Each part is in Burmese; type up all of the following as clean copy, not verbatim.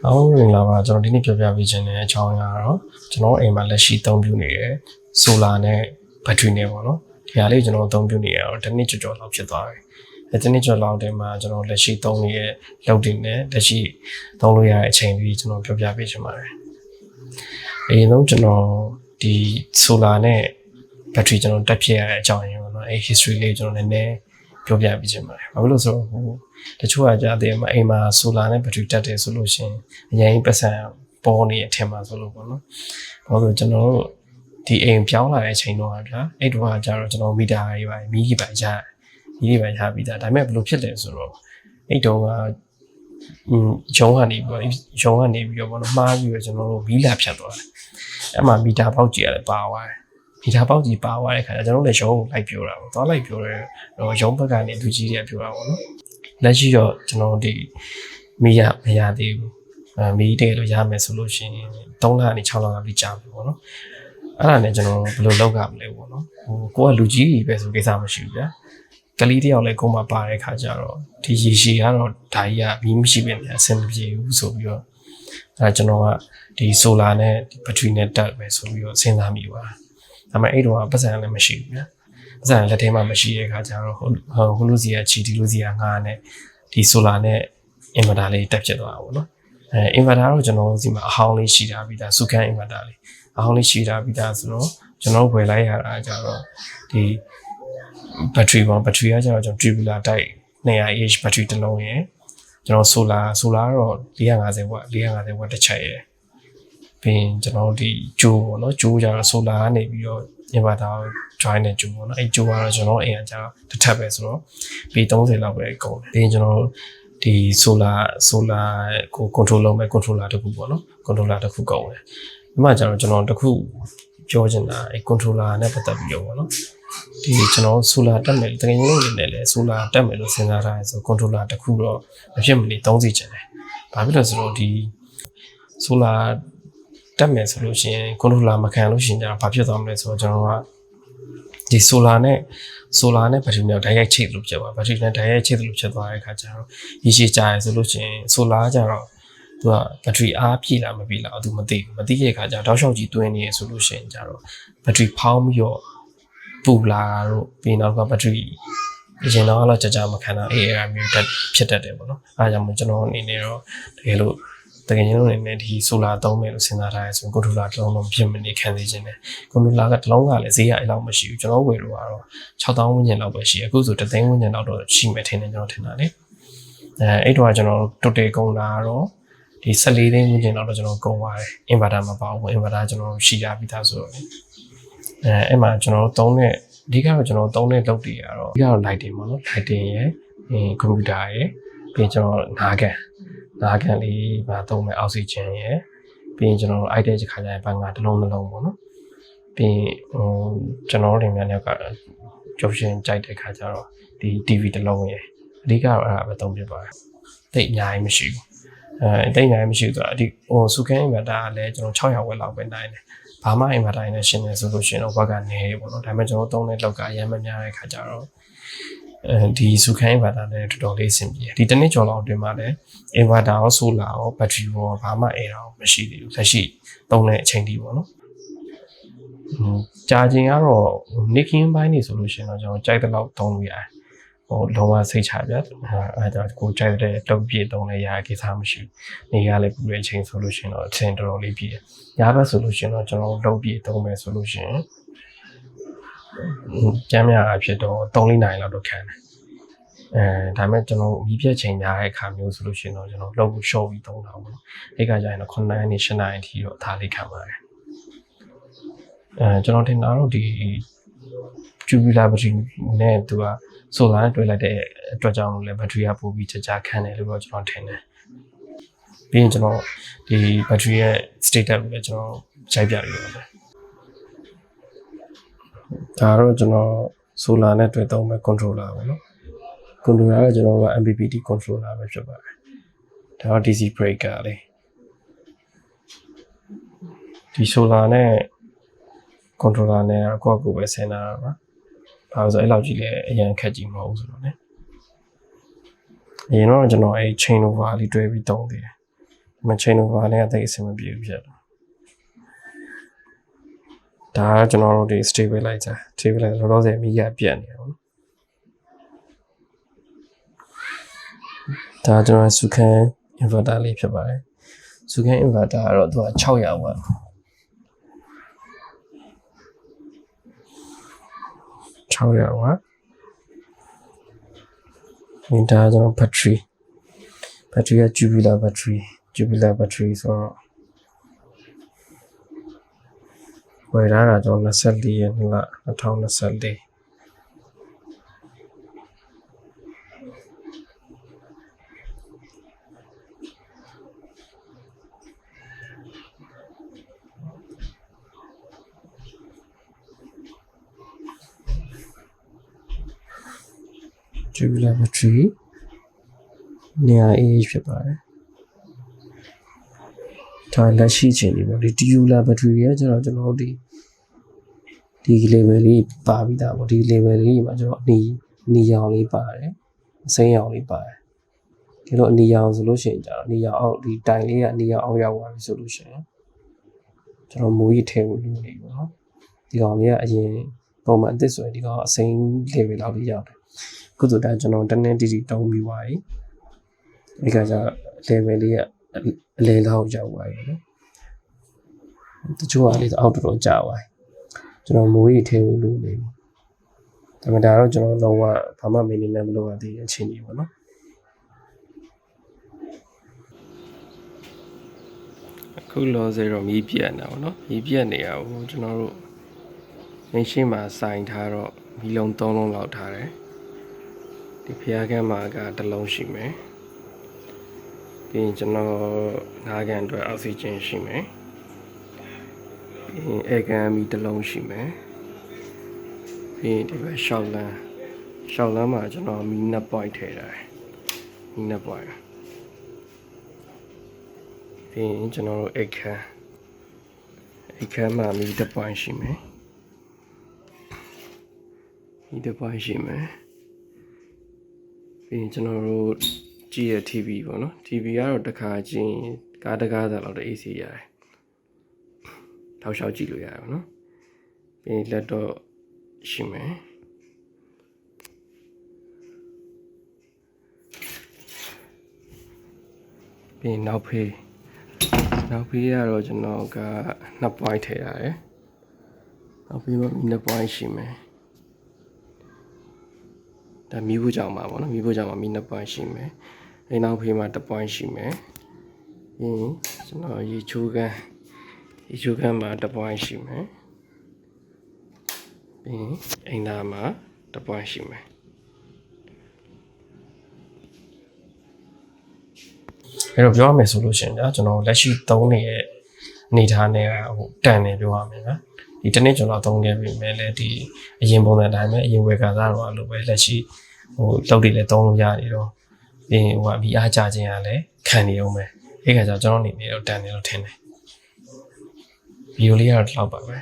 အော်ဝင်လာပါကျွန်တော်ဒီနေ့ပြောပြပေးခြင်းတဲ့အကြောင်းအရာတော့ကျွန်တော်အိမ်မှာလက်ရှိအသုံးပြုနေတဲ့ solar နဲ့ battery နဲ့ပေါ့နော်ဒီဟာလေးကျွန်တော်အသုံးပြုနေရတော့တစ်နှစ်ကျော်လောက်ဖြစ်သွားပြီတစ်နှစ်ကျော်လောက်တည်းမှာကျွန်တော်လက်ရှိသုံးနေတဲ့လုပ်တွေနဲ့လက်ရှိသုံးလို့ရတဲ့အချိန်လေးကျွန်တော်ပြောပြပေးချင်ပါတယ်အရင်ဆုံးကျွန်တော်ဒီ solar နဲ့ battery ကျွန်တော်တက်ဖြစ်ရတဲ့အကြောင်းရင်းပေါ့နော်အဲ history လေးကျွန်တော်နည်းနည်းပြောပြပေးချင်ပါတယ်ဘာလို့လဲဆိုတော့တချို့ကကြားတယ်မှာအိမ်မှာ solar နဲ့ battery တက်တယ်ဆိုလို့ရှိရင်အရင်ပတ်စံပေါ်နေတဲ့အထင်မှာဆိုလို့ပေါ့နော်ဘာလို့ကျွန်တော်တို့ဒီအိမ်ပြောင်းလာတဲ့အချိန်တော့ဗျာအဲ့တော့ကကြတော့ကျွန်တော်မီတာရေးပါမီးကြီးပါရပြီးသားဒါပေမဲ့ဘယ်လိုဖြစ်လဲဆိုတော့အဲ့တော့ကဂျုံကနေပြီးတော့ဘောနော်မှားပြီးတော့ကျွန်တော်တို့မီးလာဖြတ်သွားတယ်အဲ့မှာမီတာပေါက်ကြီးရတယ်ပါသွားတယ်မီတာပေါက်ကြီးပါသွားတဲ့ခါကျကျွန်တော်လည်းရုံးကိုလိုက်ပြောတာပေါ့သွားလိုက်ပြောတယ်ရုံးဘက်ကနေသူကြီးတွေကပြောတာပေါ့နော်လက်ရှိတော့ကျွန်တော်ဒီမီးရမရသေးဘူးမီးတဲလို့ရမယ်ဆိုလို့ရှိရင်3လကနေ6လလောက်ကြာပြီပေါ့နော်အဲ့ဒါနဲ့ကျွန်တော်ဘယ်လိုလုပ်ရမလဲပေါ့နော်ကိုကလူကြီးကြီးပဲဆိုကိစ္စမရှိဘူးဗျာကလေးတယောက်လည်းကိုမှပါတဲ့ခါကျတော့ဒီရေရှည်ကတော့ဓာကြီးကမီးမရှိပဲအဆင်မပြေဘူးဆိုပြီးတော့အဲ့ကျွန်တော်ကဒီ solar နဲ့ဒီ battery နဲ့တက်ပဲဆိုပြီးတော့စဉ်းစားမိပါဒါပေမဲ့အဲ့တော့ပတ်စံလည်းမရှိဘူးဗျာပတ်စံလက်ထဲမှာမရှိတဲ့ခါကျတော့ဟိုလူစီကချီဒီလူစီကငါးနဲ့ဒီ solar နဲ့ inverter လေးတက်ဖြစ်သွားတာပေါ့နော်inverter တော့ကျွန်တော်စီမှာအဟောင်းလေးရှိတာပြီးသားစုခန်း inverter လေးအဟောင်းလေးရှိတာပြီးသားဆိုတော့ကျွန်တော်ဝယ်လိုက်ရတာကြတော့ဒီ battery ကကျတော့ကျွန်တော် tubular type 200H battery တစ်လုံးရယ်ကျွန်တော် solar တော့450 watt တစ်ချက်ရယ်ပြီးရင်ကျွန်တော်ဒီဂျိုးပေါ့နော်ဂျိုးကျတော့ solar ကနေပြီးတော့ inverter join နဲ့ဂျိုးပေါ့နော်အဲ့ဂျိုးကတော့ကျွန်တော်အိမ်ကကျတော့တစ်ထပ်ပဲဆိုတော့ပေ30လောက်ပဲကုန်တယ်ပြီးရင်ကျွန်တော်ဒီ solar ကို control လုပ်မဲ့ controller တစ်ခုပေါ့နော် controller တစ်ခုကုန်တယ်ဒီမှာကျတော့ကျွန်တော်တစ်ခုပြောချင်တာအဲ့ controller နဲ့ပတ်သက်ပြီးတော့ပေါ့နော်ဒီကျွန်တော် solar တက်မယ်တကယ်လို့နေတယ်လေ solar တက်မယ်လို့စဉ်းစားထားတယ်ဆို controller တစ်ခုတော့မဖြစ်မနေသုံးစီချင်တယ်ဘာဖြစ်လို့ဆိုတော့ဒီ solar တက်မယ်ဆိုလို့ရှိရင် controller မခံလို့ရှိရင်ကျတော့ဘာဖြစ်သွားမလဲဆိုတော့ကျွန်တော်ကဒီ solar နဲ့ battery နဲ့ဓာတ်ရိုက်ချိတ်လို့ဖြစ်သွား battery နဲ့ဓာတ်ရိုက်ချိတ်လို့ဖြစ်သွားတဲ့အခါကျတော့ရေရှည်ကြာရဆိုလို့ရှိရင် solar ကျတော့သူက battery အားပြည့်လားမပြည့်လားသူမသိတဲ့အခါကျတော့တောက်လျှောက်ကြီးတွင်းနေရဆိုလို့ရှိရင်ကျတော့ battery ဖောင်းပြီးတော့ပူလာတို့ပြီးနောက်က battery အရင်တော့ကြာမခံတာအဲ့မျိုးတက်ဖြစ်တတ်တယ်ပေါ့နော်အားကြောင့်ကျွန်တော်အနေနဲ့တော့တကယ်လို့အနေနဲ့ဒီ solar သုံးမယ်လို့စဉ်းစားထားရဆိုရင် controller တစ်လုံးလုံးဖြစ်မနေခံနေခြင်းတယ် controller ကတစ်လုံးကလည်းဈေးရအဲ့လောက်မရှိဘူးကျွန်တော်ဝယ်လို့ကတော့6000ဝန်းကျင်လောက်ပဲရှိအခုဆို3သိန်းဝန်းကျင်လောက်တော့ရှိမယ်ထင်တယ်ကျွန်တော်ထင်တာလေအဲ့တော့ကျွန်တော် total ကုန်တာတော့ဒီ14သိန်းဝန်းကျင်လောက်တော့ကျွန်တော်ကုန်ပါတယ် inverter မပါဘူး inverter ကျွန်တော်ရှိရပြီးသားဆိုတော့အဲ့မှာကျွန်တော်သုံးတဲ့အဓိကတော့ကျွန်တော်သုံးတဲ့လုပ်တွေကတော့အဓိကတော့ lighting ပေါ့နော် lighting ရယ် computer ရယ်ပြီးကျွန်တော်နားကန်လေးပါသုံးမယ် oxygen ရယ်ပြီးရင်ကျွန်တော် item ခါကြရင်ဘန်ကတစ်လုံးပေါ့နော်ပြီးကျွန်တော်တို့များကကျောင်းရှင်ကြိုက်တဲ့ခါကျတော့ဒီ TV တစ်လုံးရယ်အဓိကတော့အဲ့ဒါပဲသုံးပြပါတယ်တိတ်အများကြီးမရှိဘူးတိတ်အများကြီးမရှိဘူးဆိုတော့စုခန်း inverter ကလည်းကျွန်တော်600ဝက်လောက်ပဲနိုင်တယ်ဘာမှ inverter နဲ့ရှင်းနေဆိုလို့ရှိရင်တော့ဝက်ကနေပေါ့နော်ဒါပေမဲ့ကျွန်တော်သုံးတဲ့လောက်ကရမ်းမများတဲ့ခါကျတော့ဒီစုခန်း inverter နဲ့တော်တော်လေးအဆင်ပြေတယ်ဒီတစ်နှစ်ကျော်လောက်အတွင်းမှာလည်း inverter ရော solar ရော battery ရောဘာမှအဲ့ဒါမရှိသေးဘူးလက်ရှိသုံးတဲ့အချိန်ဒီပေါ့နော်ကြာချိန်ကတော့နေကင်းပိုင်းနေဆိုလို့ရှိရင်တော့ကျွန်တော်ကြိုက်တဲ့လောက်သုံးလို့ရတယ်လုံးဝစိတ်ချပြအဲ့ဒါကိုကြိုက်တဲ့တုပ်ပြည့်သုံးလဲရကိစ္စမရှိဘူးနေရလည်းပူတဲ့အချိန်ဆိုလို့ရှိရင်တော့အချိန်တော်တော်လေးပြည့်ရဘက်ဆိုလို့ရှိရင်တော့ကျွန်တော်တုပ်ပြည့်သုံးမယ်ဆိုလို့ရှိရင်ကျမ်းများအဖြစ်တော့3-4နာရီလောက်တော့ခံတယ်ဒါပေမဲ့ကျွန်တော်မီးပြတ်ချိန်များတဲ့အခါမျိုးဆိုလို့ရှိရင်တော့ကျွန်တော်လောက်ကို short ပြီးသုံးတာပေါ့အဲ့ကကြရင်တော့9နာရီနဲ့10နာရီအထိတော့ဒါလေးခံပါတယ်ကျွန်တော်ထင်တာတော့ဒီ tubular battery နဲ့သူက solar နဲ့တွဲလိုက်တဲ့အတွက်ကြောင့်လည်း battery ကပိုပြီးကြာခံတယ်လို့တော့ကျွန်တော်ထင်တယ်ပြီးရင်ကျွန်တော်ဒီ battery ရဲ့ status ကိုလည်းကျွန်တော်ခြိုက်ပြရအောင်ဒါတော့ကျွန်တော် solar နဲ့တွေ့သုံးမဲ့ controller ပေါ့နော် controller ကကျွန်တော်က MPPT controller ပဲဖြစ်ပါတယ်ဒါတော့ DC breaker လေးဒီ solar နဲ့ controller နဲ့ကိုယ့်ကိုယ်ပဲဆင်တာပါဘာလို့ဆိုအဲ့လောက်ကြီးလဲအရင်ခက်ကြီးမဟုတ်ဘူးဆိုတော့ねအရင်တော့ကျွန်တော်အဲ့ chain over လေးတွဲပြီးသုံးသေးတယ် မချိန်တော့ဘာနဲ့အသိအဆင်မပြေဘူးဖြစ်တယ်ဒါကကျွန်တော်တို့ဒီ stabilizer လောလောဆယ်မိရပြတ်နေတယ်ပေါ့ဒါကျွန်တော်စုခန်း inverter လေးဖြစ်ပါတယ်စုခန်း inverter ကတော့သူက600 watt 600 watt ဒါကျွန်တော် battery က Jubilar battery ဆိုတော့ဝယ်ထားတာကျွန်တော်24ရက်နေ့2024Jubilar battery နေရာ AH ဖြစ်ပါတယ်ဒါလက်ရှိချိန်ဒီပေါ့ဒီ Jubilar battery ရဲ့ကျွန်တော်ဒီ level လေးပါပြီးသားပေါ့ဒီ level လေးမှာကျွန်တော်အနီရောင်လေးပါတယ်အစိမ်းရောင်လေးပါတယ်ဒီလိုအနီရောင်ဆိုလို့ရှိရင်ကျတော့အနီရောင်အောက်ဒီတိုင်လေးကအနီရောင်အောက်ရောက်သွားပြီဆိုလို့ရှိရင်ကျွန်တော်မိုးရီထဲဝင်လို့နေပေါ့နော်ဒီကောင်လေးကအရင်ပုံမှန်အသစ်ဆိုရင်ဒီကောင်အစိမ်း level လောက်လေးရောက်တယ်ခုဆိုဒါကျွန်တော်တနေ့တီတုံးပြီးသွားပြီဒီကကျ level လေးကအလဲလောက်ရောက်သွားပြီနော်တချို့ကလေးအောက်တော်ကြာသွားပြီကျွန်တော်မိုးရီထဲဝင်လို့နေပြီဒါမှဒါတော့ကျွန်တော်လုံးဝဘာမှ maintenance မလုပ်ရသေးတဲ့အချိန်ကြီးပေါ့နော်အခုလောဆယ်တော့မီးပြတ်နေတာပေါ့နော်မီးပြတ်နေတာကိုကျွန်တော်တို့နေရှင်းမှာစိုင်ထားတော့မီးလုံး3လုံးလောက်ထားတယ်ဒီဖျားကန်းမှာကတစ်လုံးရှိမယ်ပြီးရင်ကျွန်တော်ငါးကန်အတွက်အောက်ဆီဂျင်ရှိမယ်ပြီးရင်အေကန်မီတစ်လုံးရှိမယ်ပြီးရင်ဒီဘက်ရှောက်လန်းမှာကျွန်တော်မီ2 point ထည့်ထားတယ်မီ2 pointပြီးရင်ကျွန်တော်တို့အိတ်ခမ်းမှာမီ1 point ရှိမယ်မီ1 point ရှိမယ်ပြီးရင်ကျွန်တော်တို့ကြည့်ရ TV ပေါ့နော် TV ကတော့တစ်ခါကြည့်ကားတကားသားလောက်တော့ AC ရတယ်ထောက်လျှောက်ကြည့်လို့ရတယ်ပေါ့နော်ပြီးရင်လက်တော့ရှိမယ်ပြီးရင်နောက်ဖေးကတော့ကျွန်တော်က2 point ထည့်ရတယ်နောက်ဖေးမှာ2 point ရှိမယ်ဒါမီးဖို့ကြောင်မှာပေါ့နော်မီးဖို့ကြောင်မှာမီး2 point ရှိမယ်အဲ့နောက်ဖေးမှာ1 point ရှိမယ်ပြီးရင်ကျွန်တော်ရေချိုးခန်းမှာ1 point ရှိမယ်ပြီးရင်အိမ်သားမှာ1 point ရှိမယ်အဲ့တော့ပြောရမယ်ဆိုလို့ရှိရင်ကြာကျွန်တော်လက်ရှိသုံးနေတဲ့အနေထားနဲ့ဟိုတန်နေပြောရမယ်နော်ဒီတစ်နေ့ကျွန်တော်သုံးခဲ့ပြီမဲ့လေဒီအရင်ပုံစံတိုင်းပဲအရင်ဝယ်ကစားတော့လို့ပဲလက်ရှိဟိုလောက်တွေလည်းသုံးလို့ရနေတော့ပြီးရင်ဟိုအပြီးအားကြခြင်းရလည်းခံနေအောင်ပဲအဲ့ခါကျကျွန်တော်အနေနဲ့တော့တန်နေလို့ထင်တယ်ဗီဒီယိုလေးကတော့လောက်ပါပဲ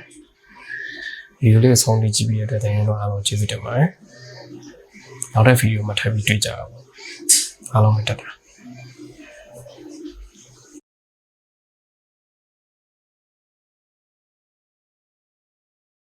ဗီဒီယိုလေးဆုံးဖြတ်ကြည့်ပြီးတဲ့တိုင်တော့အားလုံးကျေးဇူးတင်ပါတယ်နောက်တဲ့ဗီဒီယိုမှာထပ်ပြီးတွေ့ကြအောင်အားလုံးပဲတက်တာ